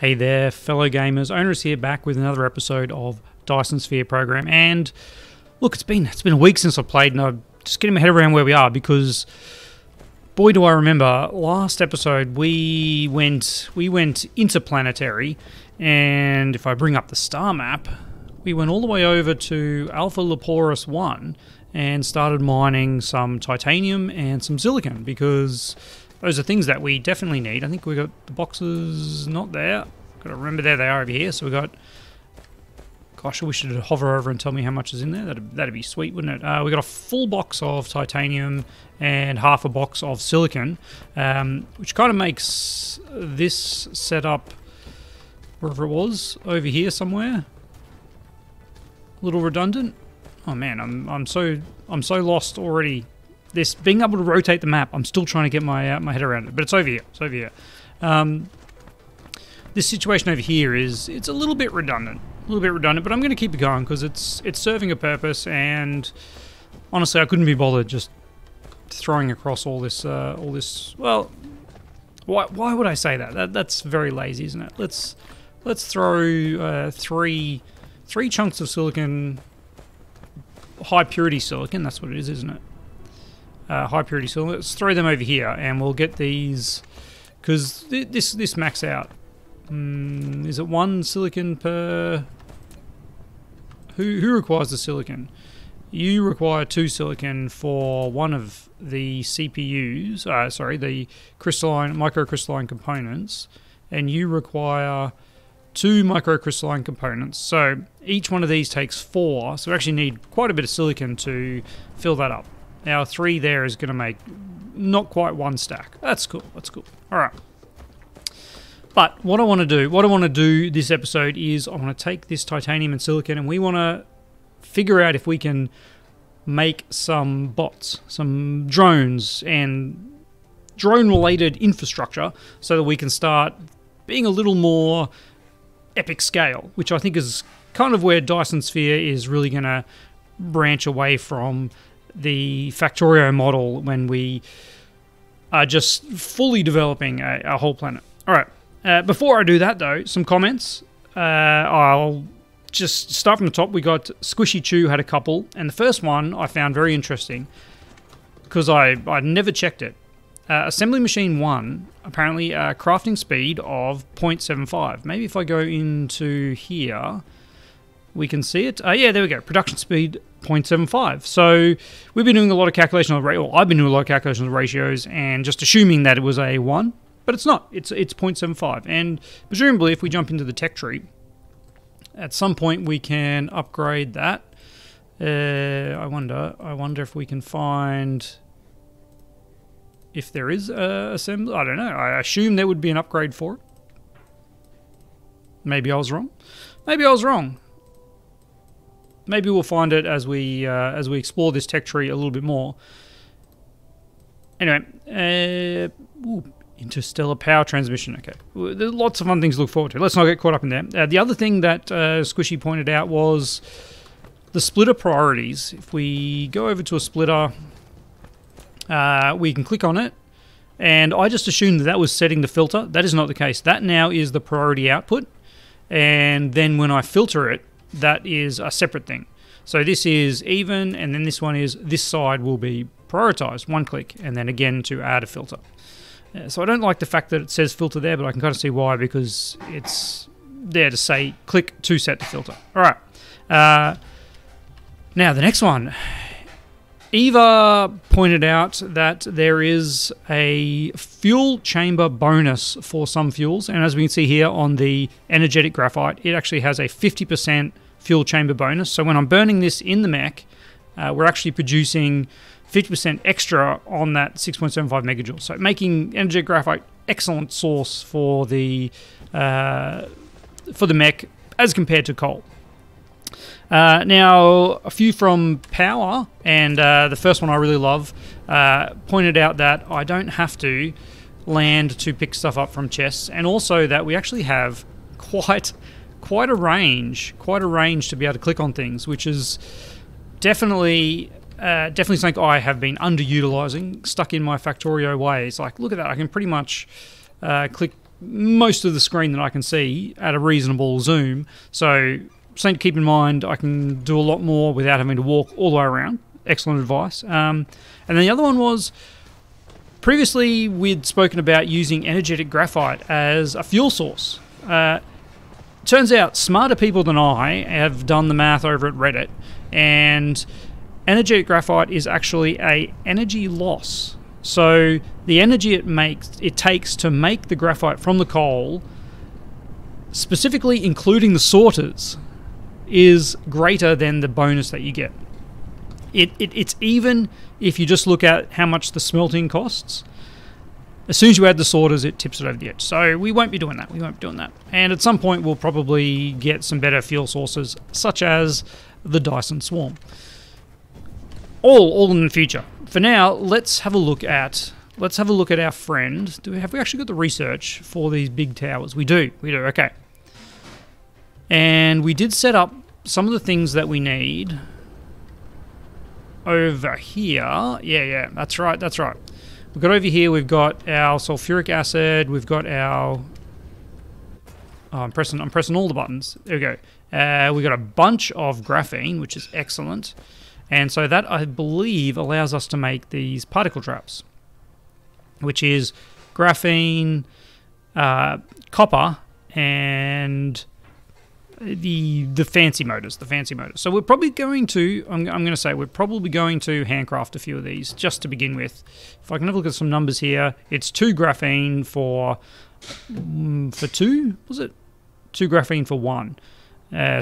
Hey there, fellow gamers. Owners here, back with another episode of Dyson Sphere program. And look, it's been a week since I played, and I'm just getting my head around where we are, because boy, do I remember last episode we went interplanetary, and if I bring up the star map, we went all the way over to Alpha Leporis 1 and started mining some titanium and some silicon, because those are things that we definitely need. I think we got the boxes not there. Got to remember there they are over here. So we got. Gosh, I wish it would hover over and tell me how much is in there. That'd be sweet, wouldn't it? We got a full box of titanium and half a box of silicon, which kind of makes this setup, wherever it was, over here somewhere, a little redundant. Oh man, I'm so lost already. This being able to rotate the map, I'm still trying to get my head around it, but it's over here. It's over here. This situation over here it's a little bit redundant, but I'm going to keep it going because it's serving a purpose. And honestly, I couldn't be bothered just throwing across all this. Well, why would I say that? That's very lazy, isn't it? Let's throw three chunks of silicon, high purity silicon. That's what it is, isn't it? High purity silicon. Let's throw them over here, and we'll get these, because this max out. Is it one silicon per? Who requires the silicon? You require 2 silicon for one of the CPUs. The microcrystalline components, and you require 2 microcrystalline components. So each one of these takes 4. So we actually need quite a bit of silicon to fill that up. Now 3 there is going to make not quite 1 stack. That's cool. All right. But what I want to do this episode is I want to take this titanium and silicon, and we want to figure out if we can make some bots, some drones, and drone-related infrastructure, so that we can start being a little more epic scale, which I think is kind of where Dyson Sphere is really going to branch away from the Factorio model when we are just fully developing a whole planet. All right. Before I do that, though, some comments. I'll just start from the top. We got Squishy Chew had a couple, and the first one I found very interesting because I never checked it. Assembly Machine 1, apparently crafting speed of 0.75. Maybe if I go into here, we can see it. Yeah, there we go. Production speed 0.75. So we've been doing a lot of calculations on I've been doing a lot of calculations on ratios and just assuming that it was a 1. But it's not. It's 0.75, and presumably, if we jump into the tech tree, at some point we can upgrade that. I wonder if we can find if there is assembly. I don't know. I assume there would be an upgrade for it. Maybe I was wrong. Maybe we'll find it as we explore this tech tree a little bit more. Anyway, interstellar power transmission. Okay, there's lots of fun things to look forward to. Let's not get caught up in there. The other thing that Squishy pointed out was the splitter priorities. If we go over to a splitter, we can click on it, and I just assumed that was setting the filter. That is not the case. That now is the priority output, and then when I filter it, that is a separate thing. So this is even, and then this one is, this side will be prioritized, 1 click, and then again to add a filter. So I don't like the fact that it says filter there, but I can kind of see why, because it's there to say click to set the filter. All right. Now the next one. Eva pointed out that there is a fuel chamber bonus for some fuels, and as we can see here on the energetic graphite, it actually has a 50% fuel chamber bonus. So when I'm burning this in the mech, we're actually producing 50% extra on that 6.75 megajoules. So making energetic graphite excellent source for the mech as compared to coal. Now, a few from Power, and the first one I really love, pointed out that I don't have to land to pick stuff up from chests, and also that we actually have quite a range to be able to click on things, which is definitely something I have been underutilizing, stuck in my Factorio ways. Like, look at that, I can pretty much click most of the screen that I can see at a reasonable zoom. So something to keep in mind, I can do a lot more without having to walk all the way around. Excellent advice. And then the other one was, previously we'd spoken about using energetic graphite as a fuel source. Turns out smarter people than I have done the math over at Reddit, and energetic graphite is actually a energy loss. So the energy it takes to make the graphite from the coal, specifically including the sorters, is greater than the bonus that you get. It's even if you just look at how much the smelting costs. As soon as you add the sorters, it tips it over the edge. So we won't be doing that. And at some point, we'll probably get some better fuel sources, such as the Dyson Swarm. All in the future. For now, let's have a look at our friend. Have we actually got the research for these big towers? We do. Okay. And we did set up some of the things that we need over here. Yeah, that's right. We've got over here, we've got our sulfuric acid, we've got our... Oh, I'm pressing all the buttons. There we go. We've got a bunch of graphene, which is excellent. And so that, I believe, allows us to make these particle traps, which is graphene, copper, and the fancy motors. So we're probably going to, I'm going to say, we're probably going to handcraft a few of these just to begin with. If I can have a look at some numbers here, it's 2 graphene for 2, was it? 2 graphene for 1.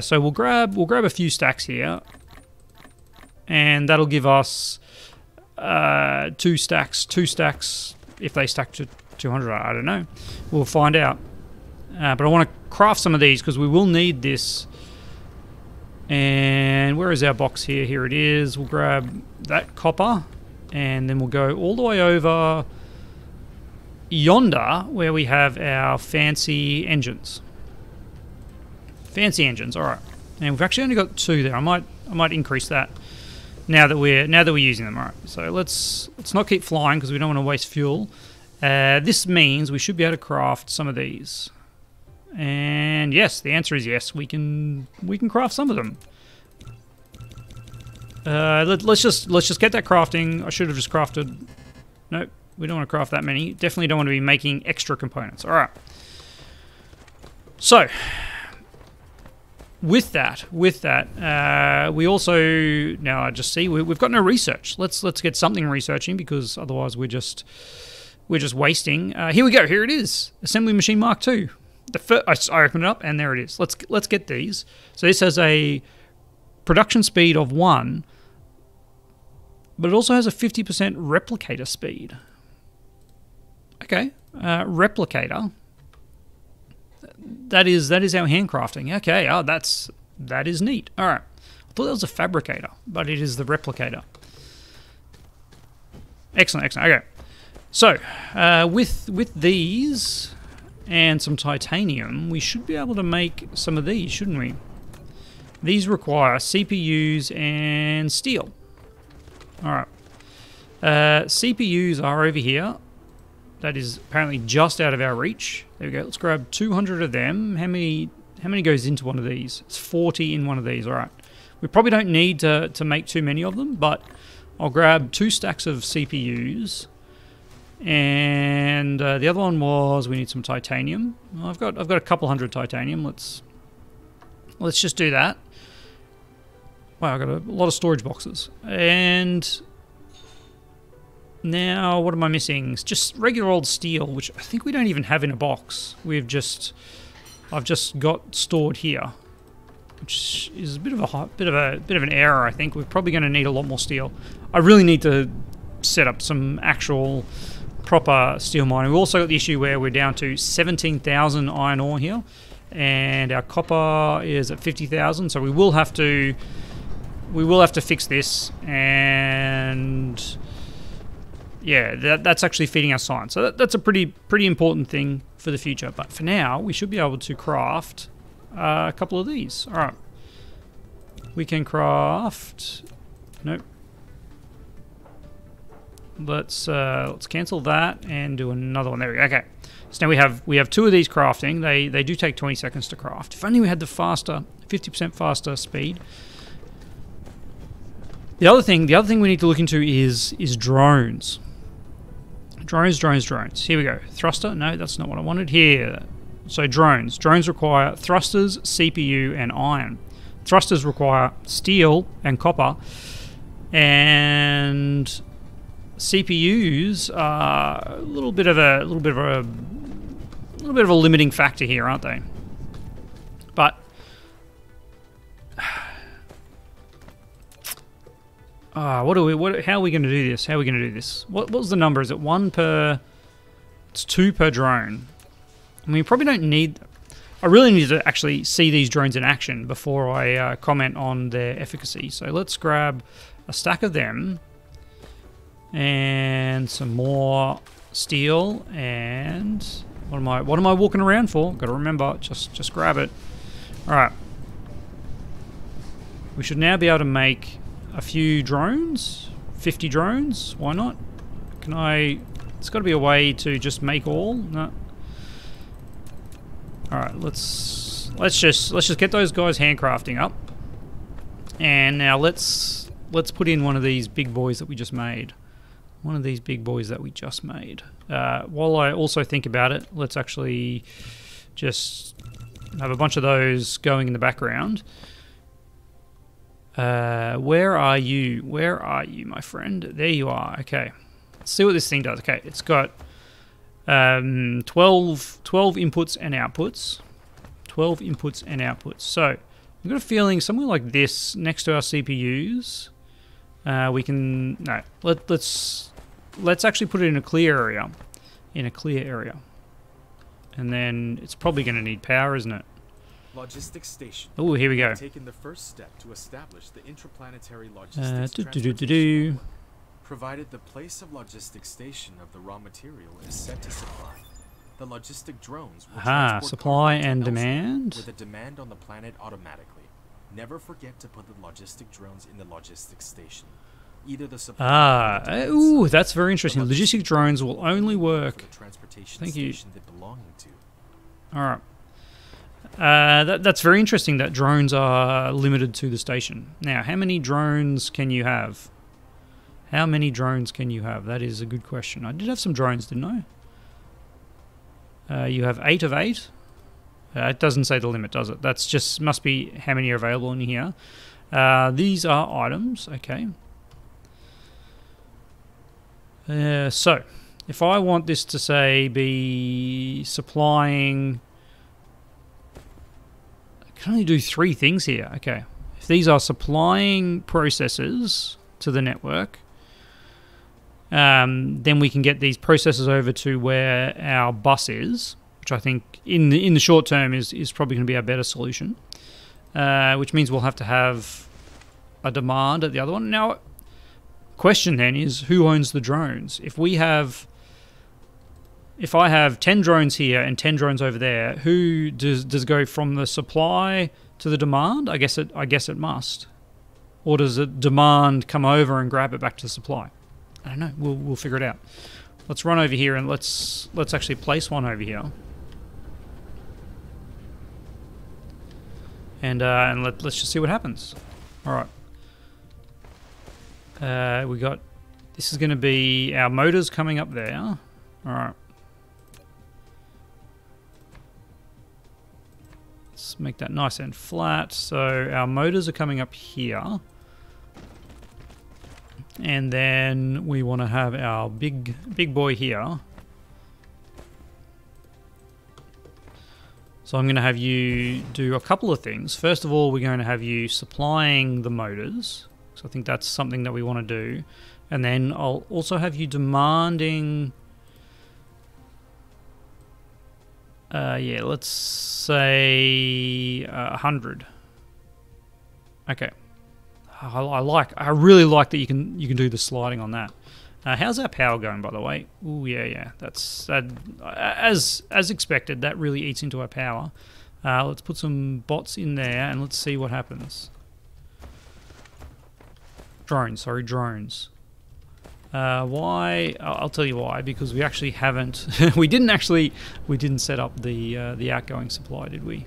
So we'll grab a few stacks here, and that'll give us 2 stacks. If they stack to 200, I don't know. We'll find out. But I want to craft some of these because we will need this. And where is our box here? Here it is. We'll grab that copper, and then we'll go all the way over yonder where we have our fancy engines. All right. And we've actually only got 2 there. I might increase that now that we're using them. All right. So let's not keep flying because we don't want to waste fuel. This means we should be able to craft some of these. And yes, the answer is yes. We can craft some of them. Let's just get that crafting. I should have just crafted. Nope, we don't want to craft that many. Definitely don't want to be making extra components. All right. So with that, we also now I just see we've got no research. Let's get something researching because otherwise we're just wasting. Here we go. Here it is. Assembly machine Mark II. I open it up and there it is. Let's get these. So this has a production speed of 1, but it also has a 50% replicator speed. Okay, replicator. That is our handcrafting. Okay, that is neat. All right, I thought that was a fabricator, but it is the replicator. Excellent. Okay, so with these and some titanium, we should be able to make some of these, shouldn't we? These require CPUs and steel. All right. CPUs are over here. That is apparently just out of our reach. There we go. Let's grab 200 of them. How many goes into one of these? It's 40 in one of these. All right. We probably don't need to make too many of them, but I'll grab 2 stacks of CPUs. And the other one was we need some titanium. I've got a couple hundred titanium. Let's just do that. Wow, I've got a lot of storage boxes. And now what am I missing? It's just regular old steel, which I think we don't even have in a box. I've just got stored here, which is a bit of an error. I think we're probably going to need a lot more steel. I really need to set up some actual proper steel mining. We've also got the issue where we're down to 17,000 iron ore here, and our copper is at 50,000. So we will have to fix this, and yeah, that's actually feeding our science. So that's a pretty important thing for the future. But for now, we should be able to craft a couple of these. All right, we can craft. Nope. Let's cancel that and do another one. There we go. Okay, So now we have 2 of these crafting. They do take 20 seconds to craft. If only we had the faster, 50% faster speed. The other thing we need to look into is drones. Drones. Here we go. Thruster? No, that's not what I wanted. Here. So drones. Drones require thrusters, CPU, and iron. Thrusters require steel and copper, and CPUs are a little bit of a limiting factor here, aren't they? But how are we going to do this? What was the number? Is it 1 per? It's 2 per drone. I mean, we probably don't need. I really need to actually see these drones in action before I comment on their efficacy. So let's grab a stack of them. And some more steel, and what am I walking around for? Got to remember, just grab it. All right. We should now be able to make a few drones, 50 drones. Why not? Can I? It's got to be a way to just make all. No. All right. Let's just get those guys handcrafting up, and now let's put in one of these big boys that we just made. While I also think about it, let's actually just have a bunch of those going in the background. Where are you? My friend? There you are. Okay. Let's see what this thing does. Okay, it's got 12 inputs and outputs. 12 inputs and outputs. So I've got a feeling somewhere like this next to our CPUs, we can... No, let's actually put it in a clear area. And then it's probably going to need power, isn't it? Logistics station. Oh, here we go. Taking the first step to establish the Intraplanetary Logistics Transportation. Provided the place of logistics station of the raw material is set to supply, the logistic drones will transport supply and demand. With a demand on the planet automatically. Never forget to put the logistic drones in the logistics station. Either the supply ooh, that's very interesting. Logistic drones will only work. Thank you. All right. That's very interesting that drones are limited to the station. Now, how many drones can you have? That is a good question. I did have some drones, didn't I? You have 8 of 8. It doesn't say the limit, does it? That's just must be how many are available in here. These are items. Okay. So, if I want this to say be supplying, I can only do 3 things here. Okay, if these are supplying processors to the network, then we can get these processors over to where our bus is, which I think in the short term is probably going to be a better solution. Which means we'll have to have a demand at the other one. Now, question then is, who owns the drones? If I have 10 drones here and 10 drones over there, who does it go from the supply to the demand? I guess it must. Or does the demand come over and grab it back to the supply? I don't know. We'll figure it out. Let's run over here and let's actually place one over here. And let's just see what happens. All right. We got, this is going to be our motors coming up there. All right. Let's make that nice and flat. So our motors are coming up here. And then we want to have our big boy here. So I'm going to have you do a couple of things. First of all, we're going to have you supplying the motors. So I think that's something that we want to do. And then I'll also have you demanding... yeah, let's say 100. Okay. I really like that you can do the sliding on that. How's our power going, by the way? Oh yeah. That's as expected. That really eats into our power. Let's put some bots in there and let's see what happens. Drones. Why? I'll tell you why. Because we actually haven't. we didn't set up the outgoing supply, did we?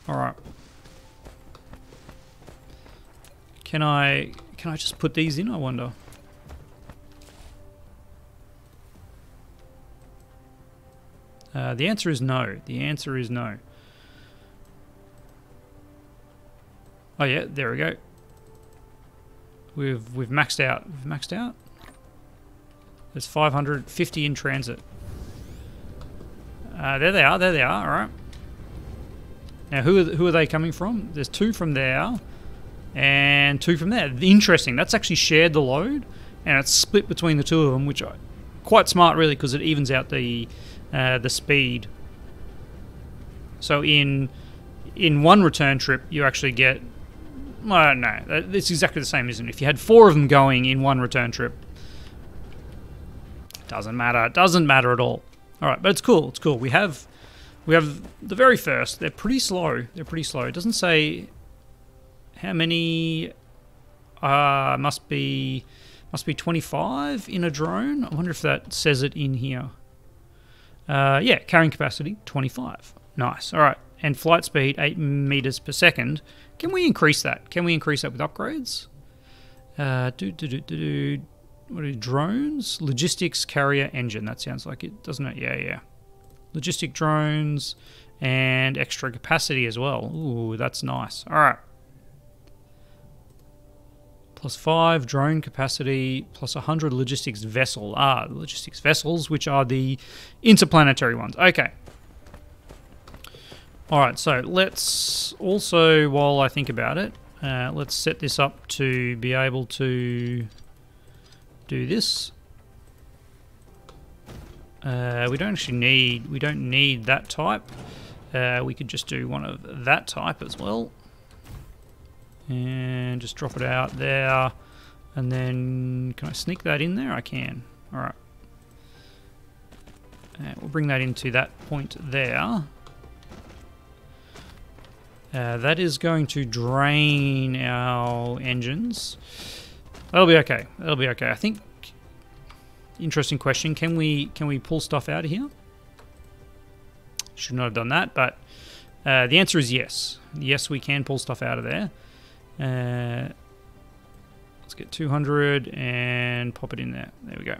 All right. Can I just put these in? I wonder. The answer is no. The answer is no. Oh yeah, there we go. We've maxed out. We've maxed out. There's 550 in transit. There they are. There they are. All right. Now who are they coming from? There's 2 from there, and 2 from there. Interesting. That's actually shared the load, and it's split between the 2 of them, which are quite smart really, because it evens out the speed. So in one return trip, you actually get. Well, no, it's exactly the same, isn't it? If you had 4 of them going in one return trip, doesn't matter. It doesn't matter at all. All right, but it's cool. It's cool. We have the very first. They're pretty slow. They're pretty slow. It doesn't say how many. Must be 25 in a drone. I wonder if that says it in here. Yeah, carrying capacity 25. Nice. All right, and flight speed 8 meters per second. Can we increase that? Can we increase that with upgrades? What are drones? Logistics carrier engine. That sounds like it, doesn't it? Yeah, yeah. Logistic drones and extra capacity as well. Ooh, that's nice. All right. +5 drone capacity, plus 100 logistics vessel. Logistics vessels, which are the interplanetary ones. Okay. Alright, so let's also, while I think about it, let's set this up to be able to do this. We don't need that type. We could just do one of that type as well. And just drop it out there. And then, can I sneak that in there? I can. Alright. We'll bring that into that point there. That is going to drain our engines. That'll be okay. That'll be okay. I think. Interesting question. Can we pull stuff out of here? Should not have done that, but the answer is yes. Yes, we can pull stuff out of there. Let's get 200 and pop it in there. There we go.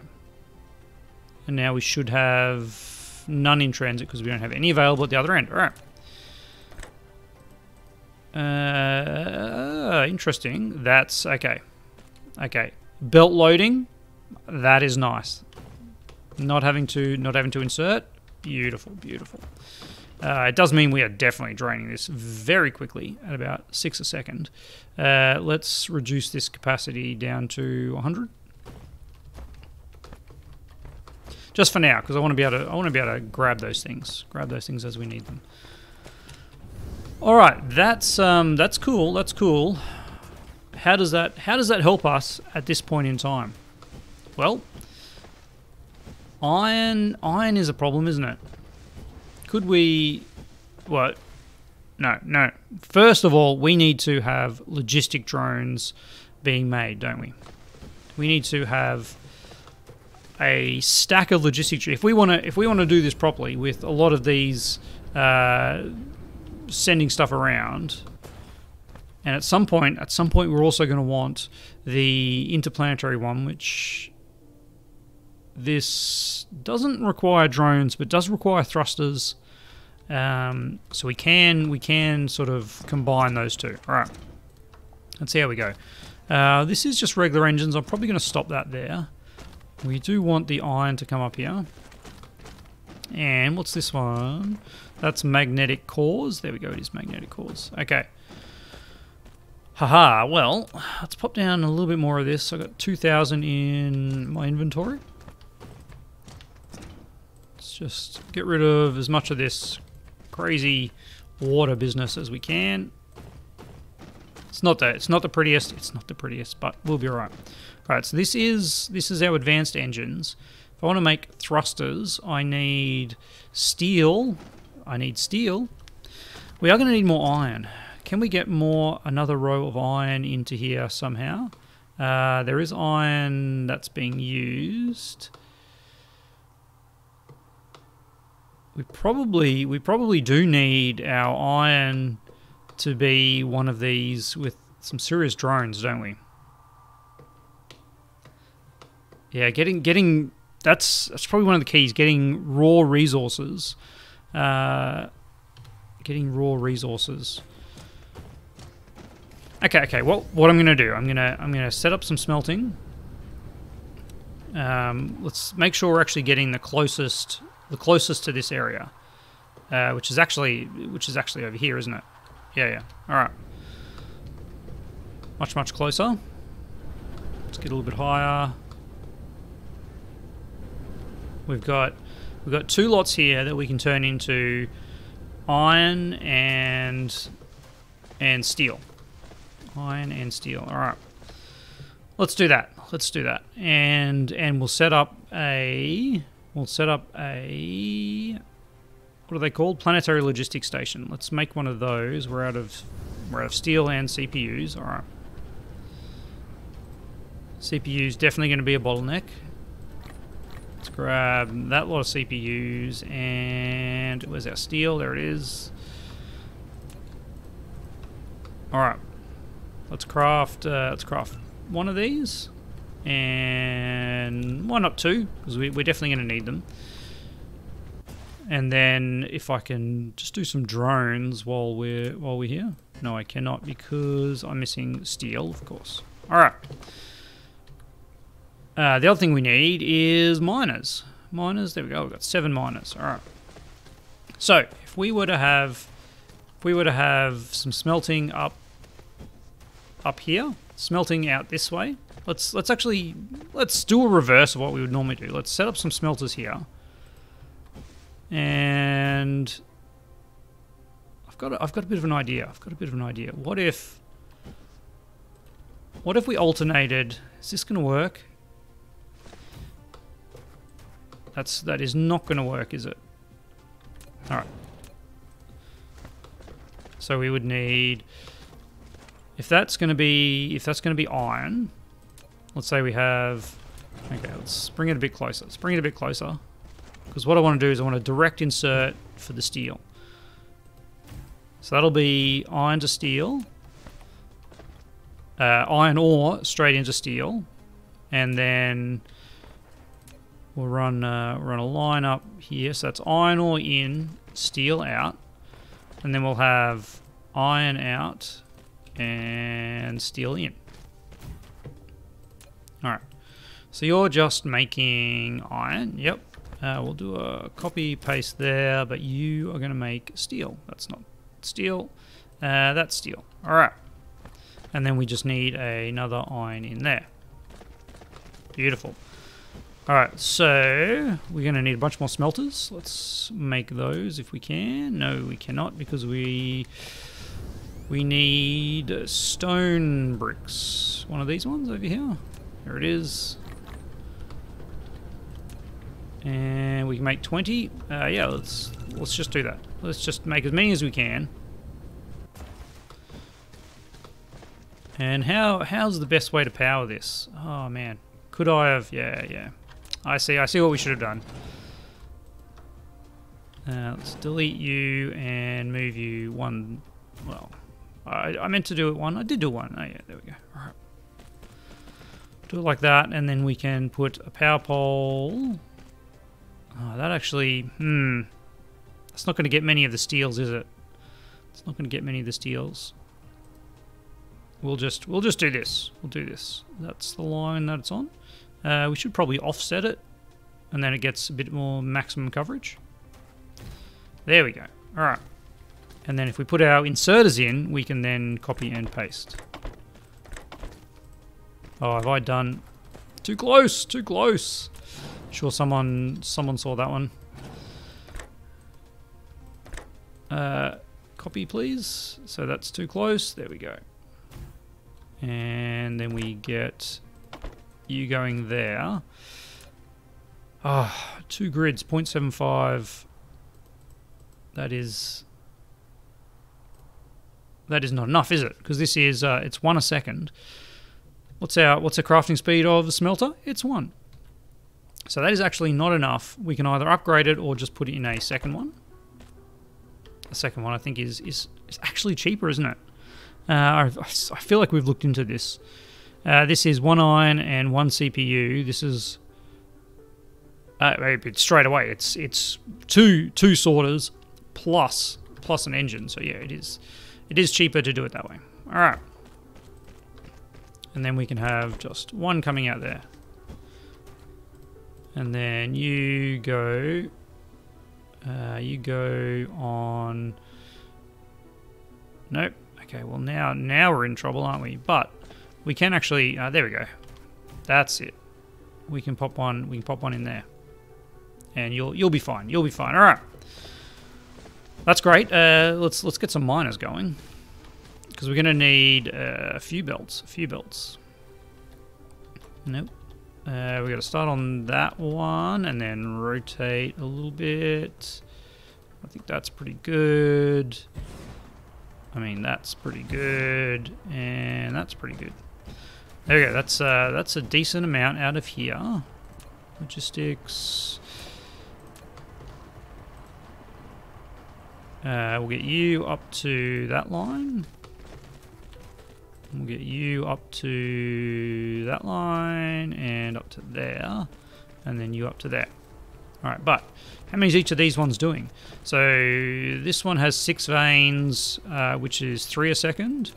And now we should have none in transit because we don't have any available at the other end. All right. Interesting. That's okay. Okay. Belt loading. That is nice. Not having to insert. Beautiful, beautiful. It does mean we are definitely draining this very quickly at about 6 a second. Let's reduce this capacity down to 100. Just for now, because I want to be able to grab those things as we need them. All right, that's cool. That's cool. How does that help us at this point in time? Well, iron is a problem, isn't it? Could we? What? No. First of all, we need to have logistic drones being made, don't we? We need to have a stack of logistic. If we want to do this properly with a lot of these sending stuff around, and at some point we're also going to want the interplanetary one, which this doesn't require drones but does require thrusters. So we can sort of combine those two. All right, let's see how we go. This is just regular engines. I'm probably going to stop that there. We do want the iron to come up here. And what's this one? That's magnetic cores. There we go, it is magnetic cores. Okay. Haha, well, let's pop down a little bit more of this. I've got 2,000 in my inventory. Let's just get rid of as much of this crazy water business as we can. It's not the prettiest, but we'll be alright. Alright, so this is our advanced engines. If I want to make thrusters, I need steel. We are going to need more iron. Can we get another row of iron into here somehow? There is iron that's being used. We probably do need our iron to be one of these with some serious drones, don't we? Yeah, getting that's probably one of the keys. Getting raw resources. Getting raw resources. Okay. Well, what I'm gonna do? I'm gonna set up some smelting. Let's make sure we're actually getting the closest to this area, which is actually over here, isn't it? Yeah. All right. Much closer. Let's get a little bit higher. We've got 2 lots here that we can turn into iron and steel. Iron and steel. All right. Let's do that. And we'll set up a what are they called? Planetary logistics station. Let's make one of those. We're out of steel and CPUs. All right. CPU's definitely going to be a bottleneck. Let's grab that lot of CPUs, and where's our steel? There it is. All right. Let's craft one of these, and why not 2? Because we're definitely going to need them. And then if I can just do some drones while we're here. No, I cannot because I'm missing steel, of course. All right. The other thing we need is miners. Miners, there we go. We've got 7 miners. All right. So if we were to have some smelting up here, smelting out this way. Let's do a reverse of what we would normally do. Let's set up some smelters here. And I've got a bit of an idea. What if we alternated? Is this going to work? That is not going to work, is it? All right. So we would need, if that's going to be iron. Let's say we have. Okay, let's bring it a bit closer. Because what I want to do is I want to direct insert for the steel. So that'll be iron to steel. Iron ore straight into steel, and then we'll run a line up here. So that's iron ore in, steel out, and then we'll have iron out and steel in. All right. So you're just making iron. Yep. We'll do a copy paste there, but you are going to make steel. That's not steel. That's steel. All right. And then we just need another iron in there. Beautiful. All right, so we're going to need a bunch more smelters. Let's make those if we can. No, we cannot because we need stone bricks. One of these ones over here. There it is. And we can make 20. Yeah, let's just do that. Let's just make as many as we can. And how's the best way to power this? Oh man, could I have? Yeah. I see what we should have done. Let's delete you and move you one. Well, I meant to do it one. I did do one. Oh yeah, there we go. All right. Do it like that, and then we can put a power pole. Oh, that actually, that's not going to get many of the steels, is it? It's not going to get many of the steels. We'll just do this. We'll do this. That's the line that it's on. We should probably offset it, and then it gets a bit more maximum coverage. There we go. All right. And then if we put our inserters in, we can then copy and paste. Oh, have I done too close? Too close. Sure, someone saw that one. Copy, please. So that's too close. There we go. And then we get you going there. Ah, 2 grids, 0.75. That is not enough, is it? Because this is it's 1 a second. What's our crafting speed of the smelter? It's 1. So that is actually not enough. We can either upgrade it or just put it in a second one. The second one I think is actually cheaper, isn't it? I feel like we've looked into this. This is 1 iron and 1 CPU. This is straight away. It's two sorters plus an engine. So yeah, it is cheaper to do it that way. All right, and then we can have just 1 coming out there, and then you go on. Nope. Okay, well now we're in trouble, aren't we? But we can actually there we go. That's it. We can pop one in there. And you'll be fine. You'll be fine. All right. That's great. Let's get some miners going, because we're going to need a few belts. Nope. We got to start on that one and then rotate a little bit. I think that's pretty good. I mean, that's pretty good, and that's pretty good. There we go. That's a decent amount out of here. Logistics. We'll get you up to that line. We'll get you up to that line and up to there, and then you up to there. All right, but how many is each of these ones doing? So this one has 6 veins, which is 3 a second.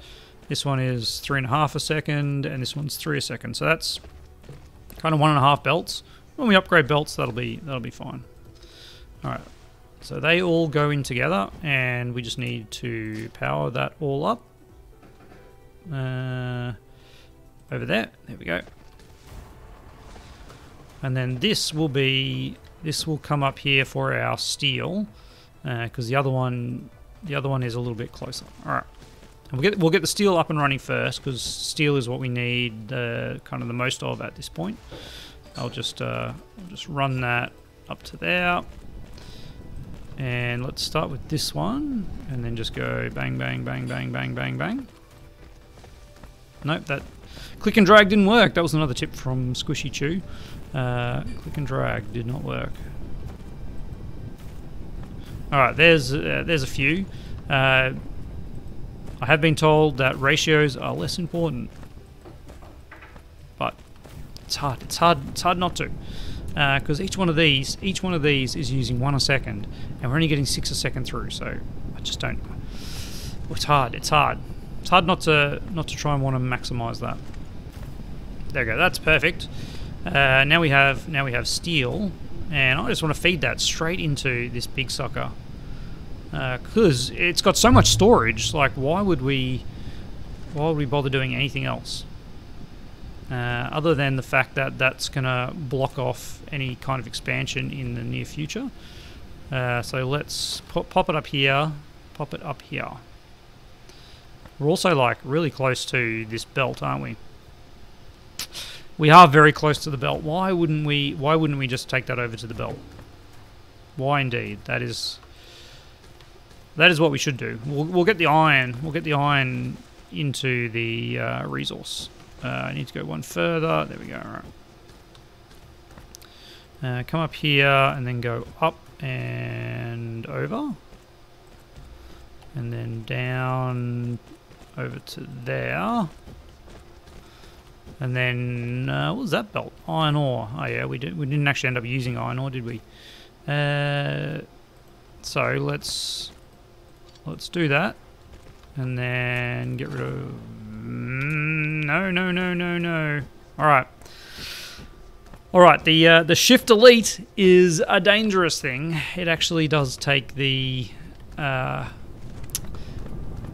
This one is 3.5 a second, and this one's 3 a second. So that's kind of 1.5 belts. When we upgrade belts, that'll be fine. All right, so they all go in together, and we just need to power that all up. Over there. There we go. And then this will come up here for our steel, because the other one is a little bit closer. All right, and we'll get the steel up and running first, because steel is what we need kind of the most of at this point. I'll just run that up to there, and let's start with this one, and then just go bang bang bang bang bang bang bang. Nope, that click and drag didn't work. That was another tip from Squishy Chew. Click and drag did not work. Alright, there's a few. I have been told that ratios are less important, but it's hard not to, because each one of these is using 1 a second, and we're only getting 6 a second through. So I just don't. It's hard. It's hard not to try and want to maximize that. There we go. That's perfect. Now we have steel, and I just want to feed that straight into this big sucker, because it's got so much storage. Like, why would we bother doing anything else, other than the fact that that's gonna block off any kind of expansion in the near future. So let's pop it up here. Pop it up here. We're also like really close to this belt, aren't we? We are very close to the belt. Why wouldn't we just take that over to the belt? Why indeed? That is what we should do. We'll get the iron. We'll get the iron into the resource. I need to go one further. There we go. All right. Come up here and then go up and over, and then down over to there. And then what was that belt? Iron ore. Oh yeah, we didn't actually end up using iron ore, did we? So let's do that, and then get rid of. No. All right. The shift delete is a dangerous thing. It actually does take the.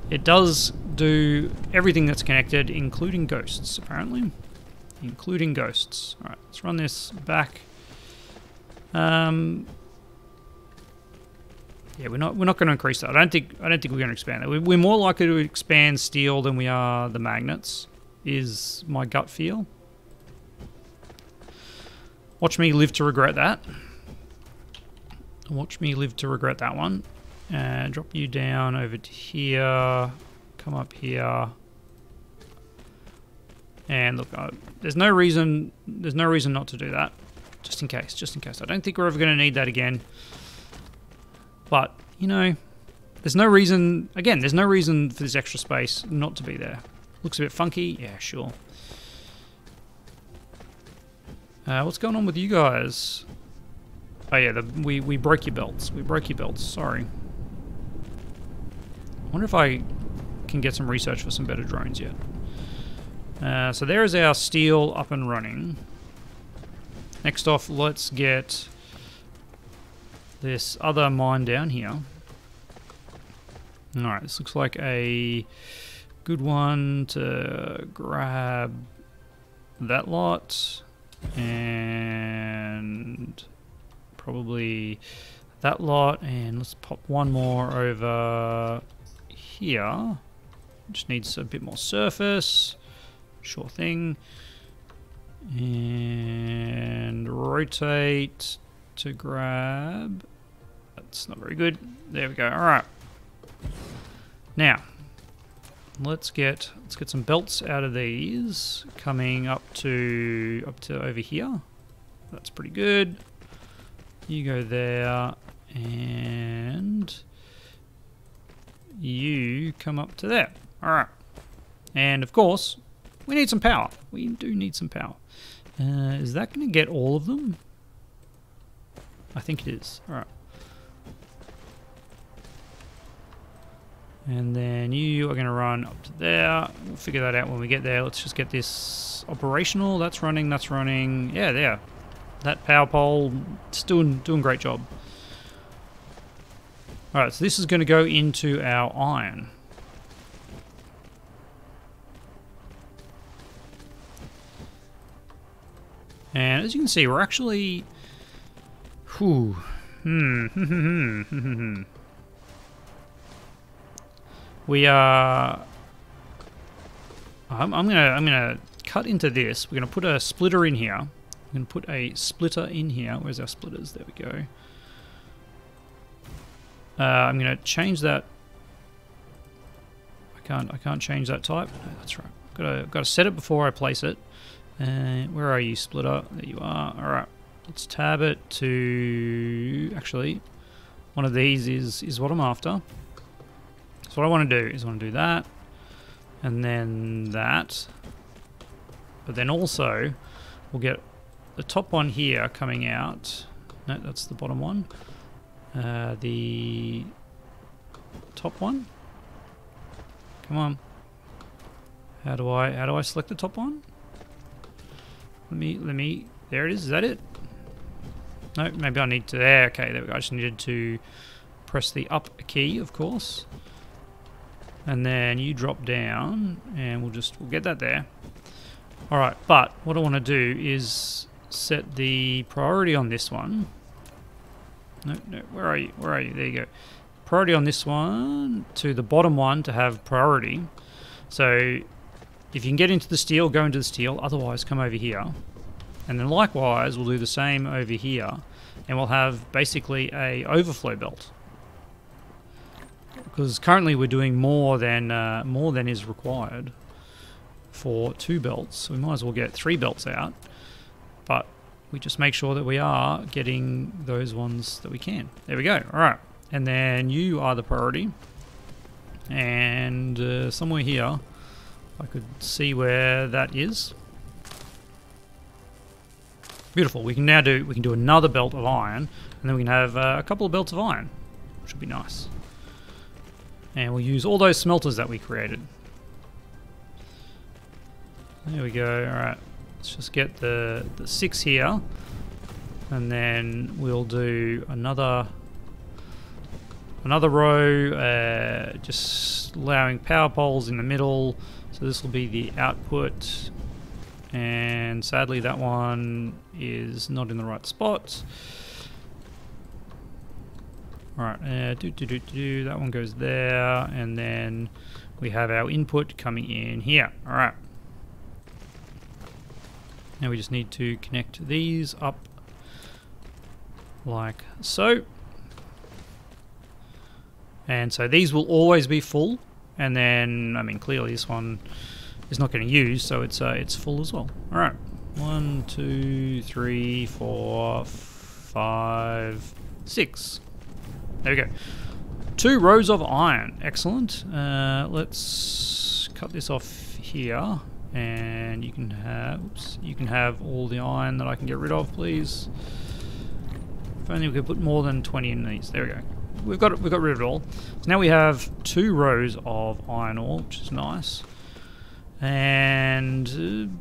It does do everything that's connected, including ghosts, apparently. Including ghosts. Alright, let's run this back. Yeah, we're not going to increase that. I don't think we're going to expand that. We're more likely to expand steel than we are the magnets, is my gut feel. Watch me live to regret that. Watch me live to regret that one. Drop you down over to here. Come up here, And look, there's no reason not to do that. Just in case. I don't think we're ever going to need that again. But, you know, there's no reason, again, there's no reason for this extra space not to be there. Looks a bit funky. Yeah, sure. What's going on with you guys? Oh yeah, we broke your belts. Sorry. I wonder if I can get some research for some better drones yet. So there is our steel up and running. Next off, let's get this other mine down here. Alright, this looks like a good one to grab that lot. And probably that lot. And let's pop one more over here. Just needs a bit more surface. Sure thing. And rotate to grab. That's not very good. There we go. Alright. Now, let's get some belts out of these coming up to over here. That's pretty good. You go there and you come up to there. Alright. And of course, we need some power. We do need some power. Is that going to get all of them? I think it is. Alright. And then you are going to run up to there. We'll figure that out when we get there. Let's just get this operational. That's running. Yeah, there. That power pole, it's doing great job. Alright, so this is going to go into our iron. And as you can see, we're actually... We are... I'm gonna cut into this. We're gonna put a splitter in here. I'm gonna put a splitter in here. Where's our splitters? There we go. I'm gonna change that. I can't change that type. No, that's right. Got to set it before I place it. Where are you, splitter? There you are. All right. Let's tab it to... Actually, one of these is what I'm after. So what I want to do is I want to do that, and then that. But then also, we'll get the top one here coming out. No, that's the bottom one. The top one. Come on. How do I select the top one? Let me. There it is. Is that it? No, maybe I need to. There. Okay, there we go. I just needed to press the up key, of course. And then you drop down, and we'll get that there. All right, but what I want to do is set the priority on this one. No, where are you? There you go. Priority on this one to the bottom one to have priority. So if you can get into the steel, go into the steel. Otherwise, come over here. And then likewise, we'll do the same over here, and we'll have basically a overflow belt. Because currently we're doing more than is required for 2 belts. So we might as well get 3 belts out. But we just make sure that we are getting those ones that we can. There we go. All right. And then you are the priority. And somewhere here, I could see where that is. Beautiful. We can do another belt of iron, and then we can have a couple of belts of iron, which would be nice. And we'll use all those smelters that we created. There we go. Alright. Let's just get the 6 here. And then we'll do another row, just allowing power poles in the middle. So this will be the output. And sadly that one is not in the right spot. Alright, that one goes there, and then we have our input coming in here. Alright. Now we just need to connect these up like so. And so these will always be full, and then, I mean, clearly this one is not getting used, so it's full as well. All right, 1, 2, 3, 4, 5, 6. There we go. 2 rows of iron. Excellent. Let's cut this off here, and you can have all the iron that I can get rid of, please. If only we could put more than 20 in these. There we go. We've got rid of it all. So now we have 2 rows of iron ore, which is nice, and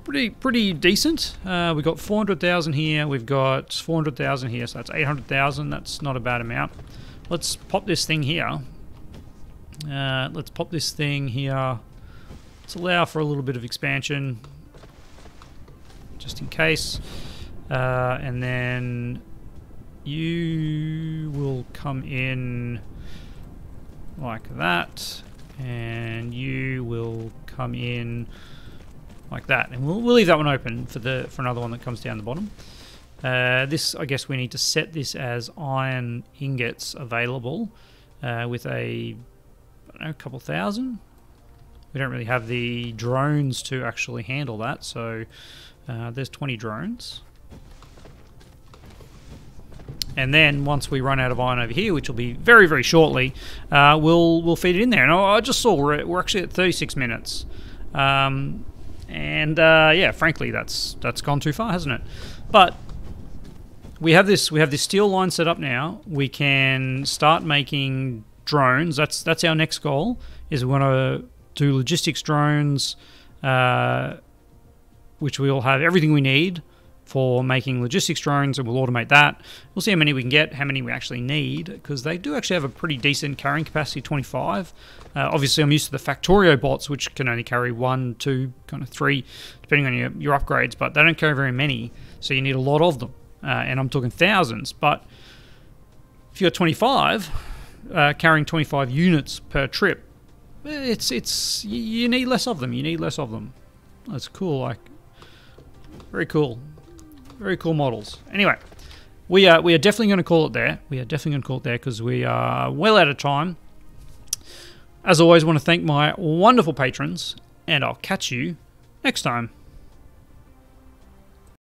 pretty decent. We've got 400,000 here. We've got 400,000 here, so that's 800,000. That's not a bad amount. Let's pop this thing here. Let's pop this thing here. Let's allow for a little bit of expansion, just in case. And then you will come in like that, and you will come in like that, and we'll leave that one open for another one that comes down the bottom. This, I guess we need to set this as iron ingots available with a, I don't know, a couple thousand. We don't really have the drones to actually handle that, so there's 20 drones. And then once we run out of iron over here, which will be very, very shortly, we'll feed it in there. And I just saw we're actually at 36 minutes. Yeah, frankly, that's gone too far, hasn't it? But we have this steel line set up now. We can start making drones. That's our next goal. Is we want to do logistics drones, which we'll have everything we need for making logistics drones, and we'll automate that. We'll see how many we can get, how many we actually need, because they do actually have a pretty decent carrying capacity, 25. Obviously, I'm used to the Factorio bots, which can only carry 1, 2, kind of 3, depending on your upgrades, but they don't carry very many, so you need a lot of them, and I'm talking thousands. But if you're 25, carrying 25 units per trip, you need less of them. You need less of them. That's cool. Like, very cool. Very cool models. Anyway, we are definitely going to call it there. We are definitely going to call it there because we are well out of time. As always, I want to thank my wonderful patrons, and I'll catch you next time.